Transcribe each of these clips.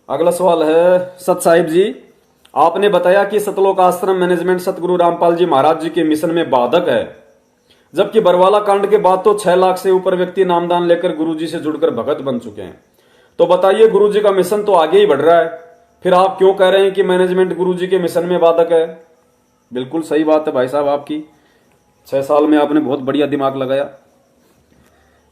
अगला सवाल है सत साहिब जी, आपने बताया कि सतलोक आश्रम मैनेजमेंट सतगुरु रामपाल जी महाराज जी के मिशन में बाधक है, जबकि बरवाला कांड के बाद तो 6 लाख से ऊपर व्यक्ति नामदान लेकर गुरु जी से जुड़कर भगत बन चुके हैं। तो बताइए, गुरु जी का मिशन तो आगे ही बढ़ रहा है, फिर आप क्यों कह रहे हैं कि मैनेजमेंट गुरु जी के मिशन में बाधक है? बिल्कुल सही बात है भाई साहब आपकी। 6 साल में आपने बहुत बढ़िया दिमाग लगाया।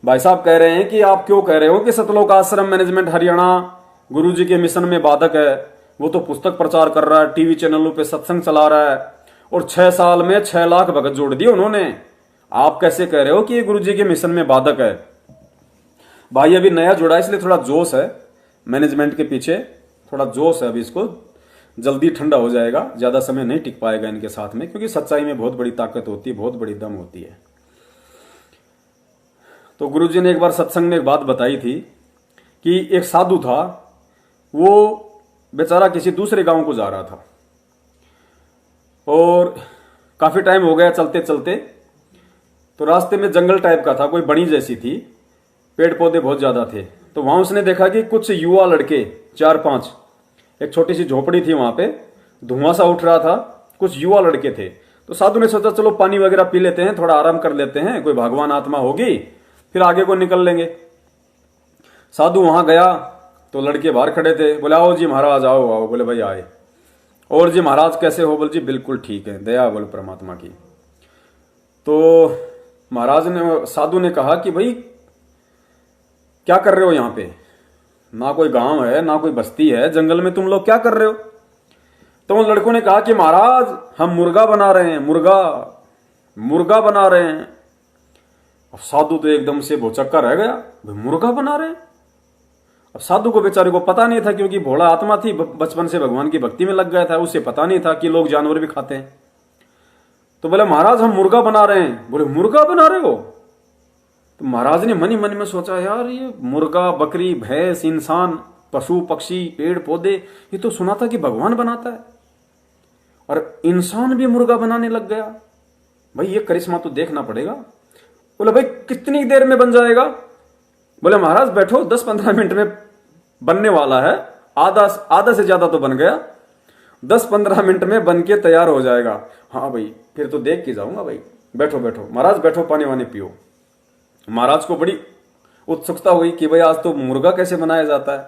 भाई साहब कह रहे हैं कि आप क्यों कह रहे हो कि सतलोक आश्रम मैनेजमेंट हरियाणा गुरु जी के मिशन में बाधक है। वो तो पुस्तक प्रचार कर रहा है, टीवी चैनलों पे सत्संग चला रहा है और 6 साल में 6 लाख भगत जोड़ दिए उन्होंने। आप कैसे कह रहे हो कि ये गुरु जी के मिशन में बाधक है? भाई अभी नया जुड़ा है इसलिए थोड़ा जोश है मैनेजमेंट के पीछे, थोड़ा जोश है। अभी इसको जल्दी ठंडा हो जाएगा, ज्यादा समय नहीं टिक पाएगा इनके साथ में, क्योंकि सच्चाई में बहुत बड़ी ताकत होती है, बहुत बड़ी दम होती है। तो गुरुजी ने एक बार सत्संग में एक बात बताई थी कि एक साधु था, वो बेचारा किसी दूसरे गांव को जा रहा था और काफी टाइम हो गया चलते चलते। तो रास्ते में जंगल टाइप का था, कोई बनी जैसी थी, पेड़ पौधे बहुत ज्यादा थे। तो वहां उसने देखा कि कुछ युवा लड़के 4-5, एक छोटी सी झोपड़ी थी, वहां पे धुआं सा उठ रहा था, कुछ युवा लड़के थे। तो साधु ने सोचा चलो पानी वगैरह पी लेते हैं, थोड़ा आराम कर लेते हैं, कोई भगवान आत्मा होगी फिर आगे को निकल लेंगे। साधु वहां गया तो लड़के बाहर खड़े थे, बोले आओ जी महाराज, आओ आओ। बोले भाई आए। और जी महाराज कैसे हो? बोले जी बिल्कुल ठीक है, दया बोले परमात्मा की। तो महाराज ने, साधु ने कहा कि भाई क्या कर रहे हो यहाँ पे? ना कोई गांव है ना कोई बस्ती है, जंगल में तुम लोग क्या कर रहे हो? तो उन लड़कों ने कहा कि महाराज हम मुर्गा बना रहे हैं, मुर्गा बना रहे हैं। अब साधु तो एकदम से भौचक्का रह गया, भाई मुर्गा बना रहे हैं। अब साधु को बेचारे को पता नहीं था, क्योंकि भोला आत्मा थी, बचपन से भगवान की भक्ति में लग गया था, उसे पता नहीं था कि लोग जानवर भी खाते हैं। तो बोले महाराज हम मुर्गा बना रहे हैं। बोले मुर्गा बना रहे हो? तो महाराज ने मन ही मन में सोचा, यार ये मुर्गा, बकरी, भैंस, इंसान, पशु पक्षी, पेड़ पौधे, ये तो सुना था कि भगवान बनाता है, और इंसान भी मुर्गा बनाने लग गया। भाई ये करिश्मा तो देखना पड़ेगा। बोले भाई कितनी देर में बन जाएगा? बोले महाराज बैठो, 10-15 मिनट में बनने वाला है, आधा से ज्यादा तो बन गया, 10-15 मिनट में बन के तैयार हो जाएगा। हाँ भाई फिर तो देख के जाऊंगा, भाई बैठो बैठो महाराज, बैठो पानी वानी पियो। महाराज को बड़ी उत्सुकता हुई कि भाई आज तो मुर्गा कैसे बनाया जाता है।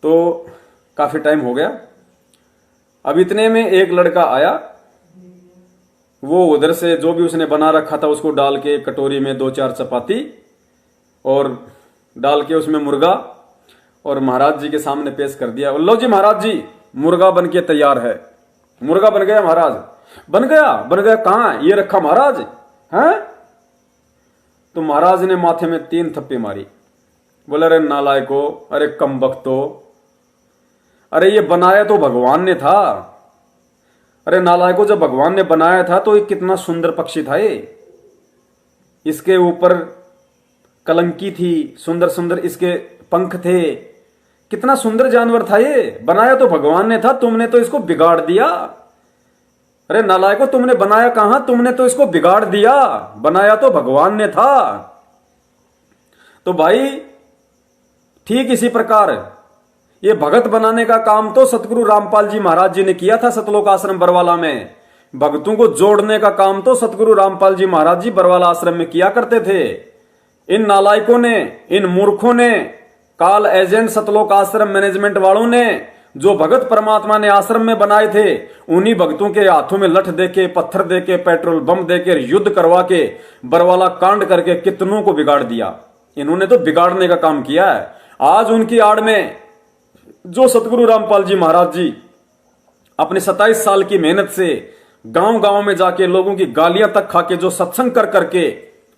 तो काफी टाइम हो गया। अब इतने में एक लड़का आया, वो उधर से जो भी उसने बना रखा था उसको डाल के कटोरी में 2-4 चपाती और डाल के उसमें मुर्गा, और महाराज जी के सामने पेश कर दिया। लो जी महाराज जी, मुर्गा बन के तैयार है। मुर्गा बन गया महाराज? बन गया कहां? ये रखा महाराज हैं? तो महाराज ने माथे में 3 थप्पी मारी। बोले अरे नालायको, अरे कमबख्तो, अरे ये बनाया तो भगवान ने था। अरे नालायको, जब भगवान ने बनाया था तो ये कितना सुंदर पक्षी था, ये इसके ऊपर कलंकी थी, सुंदर सुंदर इसके पंख थे, कितना सुंदर जानवर था ये। बनाया तो भगवान ने था, तुमने तो इसको बिगाड़ दिया। अरे नालायको, तुमने बनाया कहां, तुमने तो इसको बिगाड़ दिया, बनाया तो भगवान ने था। तो भाई ठीक इसी प्रकार ये भगत बनाने का काम तो सतगुरु रामपाल जी महाराज जी ने किया था सतलोक आश्रम बरवाला में। भक्तों को जोड़ने का काम तो सतगुरु रामपाल जी महाराज जी बरवाला आश्रम में किया करते थे। इन नालायकों ने, इन मूर्खों ने, काल एजेंट सतलोक आश्रम मैनेजमेंट वालों ने जो भगत परमात्मा ने आश्रम में बनाए थे, उन्हीं भक्तों के हाथों में लठ देके, पत्थर देके, पेट्रोल बम देके, युद्ध करवा के, बरवाला कांड करके कितनों को बिगाड़ दिया। इन्होंने तो बिगाड़ने का काम किया है। आज उनकी आड़ में जो सतगुरु रामपाल जी महाराज जी अपने 27 साल की मेहनत से गांव गांव में जाके लोगों की गालियां तक खा के जो सत्संग कर करके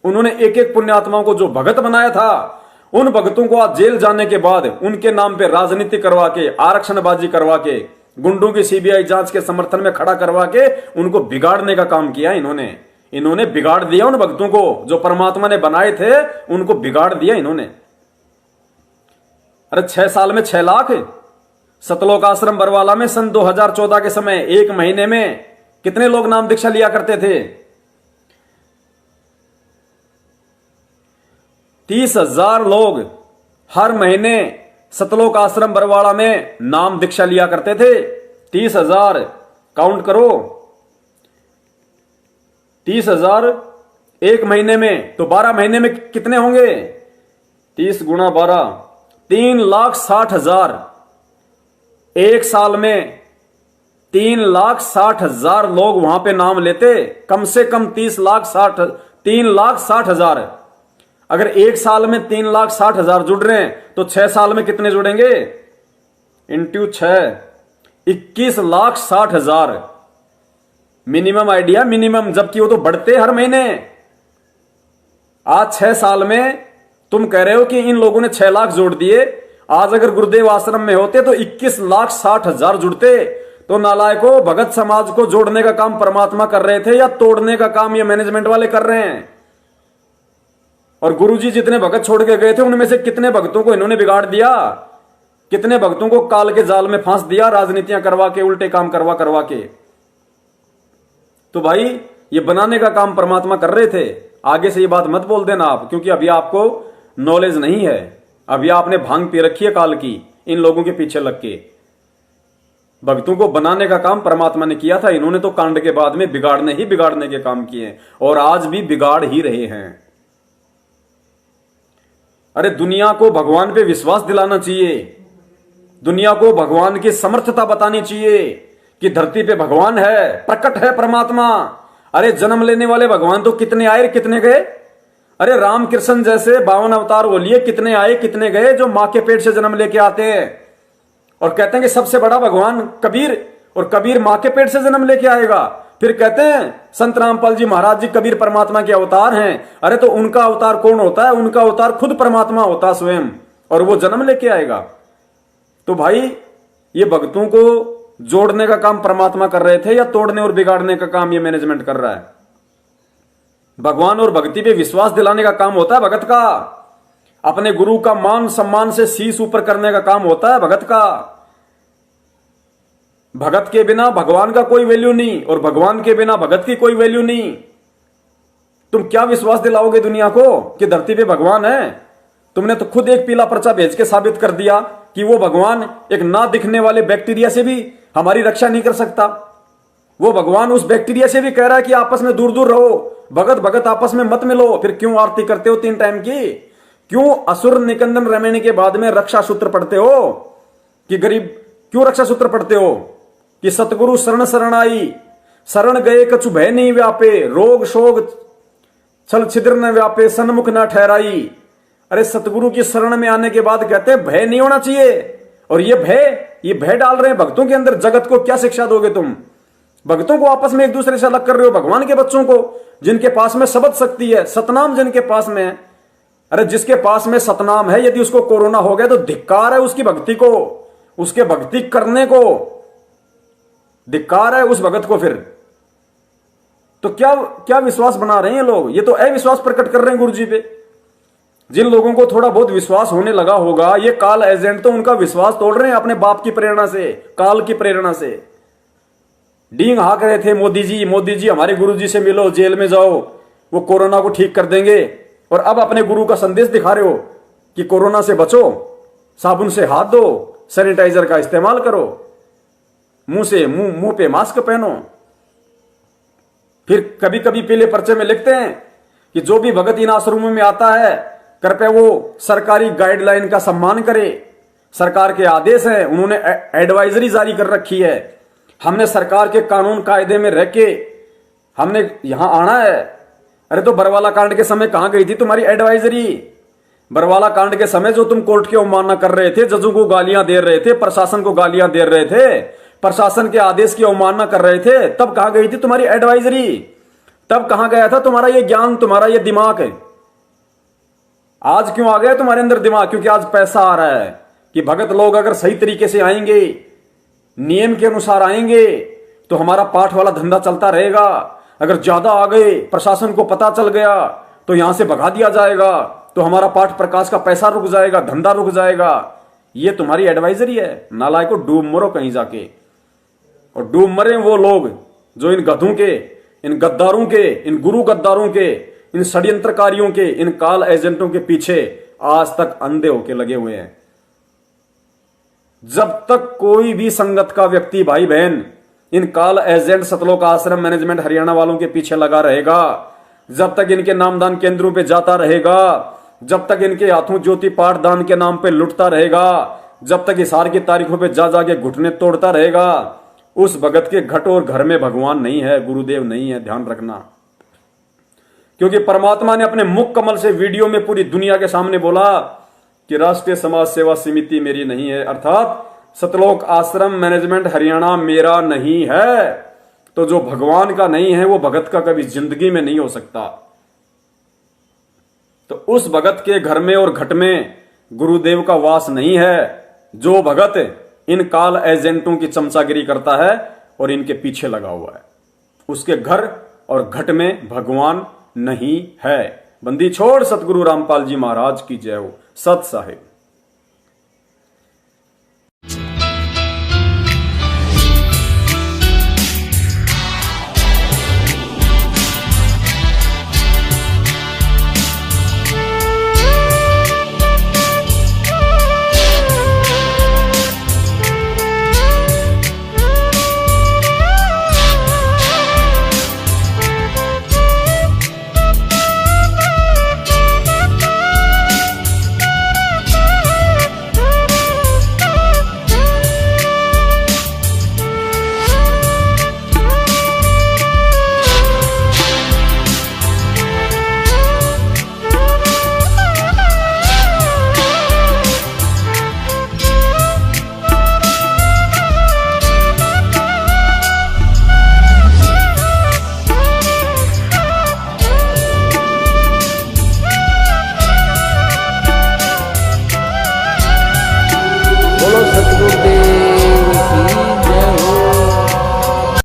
उन्होंने एक एक पुण्यात्माओं को जो भगत बनाया था, उन भगतों को आज जेल जाने के बाद उनके नाम पे राजनीति करवा के, आरक्षणबाजी करवा के, गुंडों की सीबीआई जांच के समर्थन में खड़ा करवा के उनको बिगाड़ने का काम किया इन्होंने बिगाड़ दिया। उन भक्तों को जो परमात्मा ने बनाए थे उनको बिगाड़ दिया इन्होंने। अरे 6 साल में 6 लाख सतलोक आश्रम बरवाला में सन 2014 के समय 1 महीने में कितने लोग नाम दीक्षा लिया करते थे? 30,000 लोग हर महीने सतलोक आश्रम बरवाड़ा में नाम दीक्षा लिया करते थे। 30,000 काउंट करो, 30,000 एक महीने में, तो 12 महीने में कितने होंगे? 30 गुणा 12, 3,60,000। एक साल में 3,60,000 लोग वहां पे नाम लेते, कम से कम 3,60,000। अगर एक साल में 3,60,000 जुड़ रहे हैं तो 6 साल में कितने जुड़ेंगे? इंटू 6, 21,60,000 मिनिमम आइडिया, मिनिमम, जबकि वो तो बढ़ते हर महीने। आज 6 साल में तुम कह रहे हो कि इन लोगों ने 6 लाख जोड़ दिए। आज अगर गुरुदेव आश्रम में होते तो 21,60,000 जुड़ते। तो नालायकों, भगत समाज को जोड़ने का काम परमात्मा कर रहे थे या तोड़ने का काम ये मैनेजमेंट वाले कर रहे हैं? और गुरुजी जितने भगत छोड़ के गए थे उनमें से कितने भक्तों को इन्होंने बिगाड़ दिया, कितने भक्तों को काल के जाल में फांस दिया, राजनीतियां करवा के, उल्टे काम करवा के। तो भाई ये बनाने का काम परमात्मा कर रहे थे। आगे से ये बात मत बोल देना आप, क्योंकि अभी आपको नॉलेज नहीं है। अभी आपने भांग पी रखी है काल की, इन लोगों के पीछे लग के। भक्तों को बनाने का काम परमात्मा ने किया था, इन्होंने तो कांड के बाद में बिगाड़ने के काम किए और आज भी बिगाड़ ही रहे हैं। अरे दुनिया को भगवान पे विश्वास दिलाना चाहिए, दुनिया को भगवान की समर्थता बतानी चाहिए कि धरती पे भगवान है, प्रकट है परमात्मा। अरे जन्म लेने वाले भगवान तो कितने आए कितने गए। अरे रामकृष्ण जैसे 52 अवतार बोलिए, कितने आए कितने गए जो मां के पेट से जन्म लेके आते हैं और कहते हैं कि सबसे बड़ा भगवान कबीर, और कबीर मां के पेट से जन्म लेके आएगा। फिर कहते हैं संत रामपाल जी महाराज जी कबीर परमात्मा के अवतार हैं। अरे तो उनका अवतार कौन होता है? उनका अवतार खुद परमात्मा होता स्वयं, और वो जन्म लेके आएगा। तो भाई ये भक्तों को जोड़ने का काम परमात्मा कर रहे थे या तोड़ने और बिगाड़ने का काम ये मैनेजमेंट कर रहा है? भगवान और भक्ति पे विश्वास दिलाने का काम होता है भगत का। अपने गुरु का मान सम्मान से शीश ऊपर करने का काम होता है भगत का। भगत के बिना भगवान का कोई वैल्यू नहीं और भगवान के बिना भगत की कोई वैल्यू नहीं। तुम क्या विश्वास दिलाओगे दुनिया को कि धरती पे भगवान है? तुमने तो खुद एक पीला पर्चा भेज के साबित कर दिया कि वो भगवान एक ना दिखने वाले बैक्टीरिया से भी हमारी रक्षा नहीं कर सकता। वो भगवान उस बैक्टीरिया से भी कह रहा है कि आपस में दूर दूर रहो, भगत भगत आपस में मत मिलो। फिर क्यों आरती करते हो 3 टाइम की? क्यों असुर निकंदन रमण के बाद में रक्षा सूत्र पढ़ते हो कि गरीब? क्यों रक्षा सूत्र पढ़ते हो कि सतगुरु शरण शरण आई, शरण गए कछु भय नहीं व्यापे, रोग शोग छल छिद्र न व्यापे, सन्मुख न ठहराई। अरे सतगुरु की शरण में आने के बाद कहते हैं भय नहीं होना चाहिए, और ये भय डाल रहे हैं भक्तों के अंदर। जगत को क्या शिक्षा दोगे तुम? भक्तों को आपस में एक दूसरे से अलग कर रहे हो, भगवान के बच्चों को जिनके पास में शब्द शक्ति है, सतनाम जिनके पास में है। अरे जिसके पास में सतनाम है, यदि उसको कोरोना हो गया तो धिक्कार है उसकी भक्ति को, उसके भक्ति करने को धिक्कार है उस भगत को। फिर तो क्या विश्वास बना रहे हैं लोग? ये तो अविश्वास प्रकट कर रहे हैं गुरु जी पे। जिन लोगों को थोड़ा बहुत विश्वास होने लगा होगा, ये काल एजेंट तो उनका विश्वास तोड़ रहे हैं अपने बाप की प्रेरणा से, काल की प्रेरणा से। डींग हाँक रहे थे मोदी जी हमारे गुरु जी से मिलो, जेल में जाओ, वो कोरोना को ठीक कर देंगे। और अब अपने गुरु का संदेश दिखा रहे हो कि कोरोना से बचो, साबुन से हाथ धो, सैनिटाइजर का इस्तेमाल करो, मुंह पे मास्क पहनो। फिर कभी कभी पीले पर्चे में लिखते हैं कि जो भी भगत इन आश्रमों में आता है कृपया वो सरकारी गाइडलाइन का सम्मान करे। सरकार के आदेश हैं, उन्होंने एडवाइजरी जारी कर रखी है, हमने सरकार के कानून कायदे में रह के हमने यहां आना है। अरे तो बरवाला कांड के समय कहां गई थी तुम्हारी एडवाइजरी? बरवाला कांड के समय जो तुम कोर्ट की अवमानना कर रहे थे, जजों को गालियां दे रहे थे, प्रशासन को गालियां दे रहे थे, प्रशासन के आदेश की अवमानना कर रहे थे, तब कहां गई थी तुम्हारी एडवाइजरी? तब कहां गया था तुम्हारा ये ज्ञान, तुम्हारा ये दिमाग? आज क्यों आ गया तुम्हारे अंदर दिमाग? क्योंकि आज पैसा आ रहा है कि भगत लोग अगर सही तरीके से आएंगे, नियम के अनुसार आएंगे, तो हमारा पाठ वाला धंधा चलता रहेगा। अगर ज्यादा आ गए, प्रशासन को पता चल गया तो यहां से भगा दिया जाएगा, तो हमारा पाठ प्रकाश का पैसा रुक जाएगा, धंधा रुक जाएगा। ये तुम्हारी एडवाइजरी है। नालायकों, डूब मरो कहीं जाके। और डूब मरे वो लोग जो इन गधों के, इन गद्दारों के, इन गुरु गद्दारों के, इन षड्यंत्रकारियों के, इन काल एजेंटों के पीछे आज तक अंधे होके लगे हुए हैं। जब तक कोई भी संगत का व्यक्ति भाई बहन इन काल एजेंट सतलोक आश्रम मैनेजमेंट हरियाणा वालों के पीछे लगा रहेगा, जब तक इनके नामदान केंद्रों पे जाता रहेगा, जब तक इनके हाथों ज्योति पाठ दान के नाम पे लुटता रहेगा, जब तक हिसार की तारीखों पे जा जाके घुटने तोड़ता रहेगा, उस भगत के घट और घर में भगवान नहीं है, गुरुदेव नहीं है, ध्यान रखना। क्योंकि परमात्मा ने अपने मुख कमल से वीडियो में पूरी दुनिया के सामने बोला कि राष्ट्रीय समाज सेवा समिति मेरी नहीं है, अर्थात सतलोक आश्रम मैनेजमेंट हरियाणा मेरा नहीं है। तो जो भगवान का नहीं है वो भगत का कभी जिंदगी में नहीं हो सकता। तो उस भगत के घर में और घट में गुरुदेव का वास नहीं है, जो भगत इन काल एजेंटों की चमचागिरी करता है और इनके पीछे लगा हुआ है, उसके घर और घट में भगवान नहीं है। बंदी छोड़ सतगुरु रामपाल जी महाराज की जय हो। सत साहिब।